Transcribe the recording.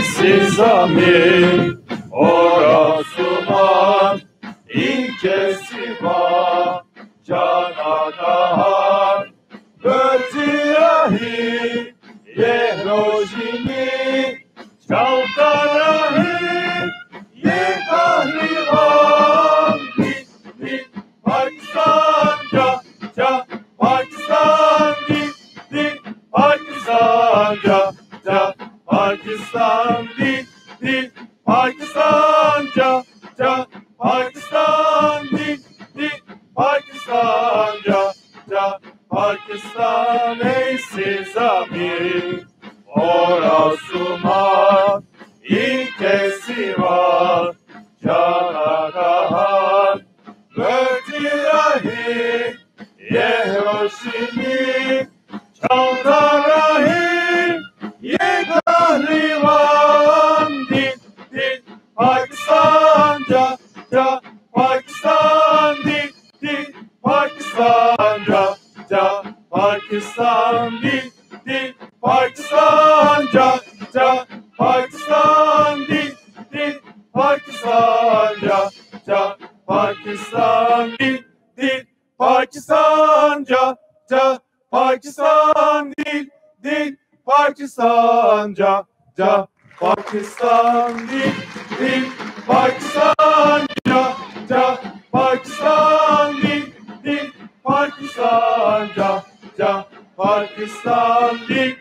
isi zamin, orasuman, inkesiba, canagahan, bötiyahi, yehrojini, çavkarahi, yekahlivan, dit, Pakistan, Pakistan, dit, Pakistan, Pakistan, dit, Pakistan, Pakistan, dit, Pakistan, Pakistan, ey zamin, orasuman, inkesivan, canagahan, bötiyahi, yehrojini, çavkarahi, yekahlivan, dit, Pakistan, Pakistan, dit, Pakistan, Pakistan, dit, Pakistan, Pakistan, dit, Pakistan, Pakistan, dit, Pakistan, Pakistan, dit, Pakistan, Pakistan, dit, Pakistan, Pakistan, dit, Pakistan, Pakistan, dit,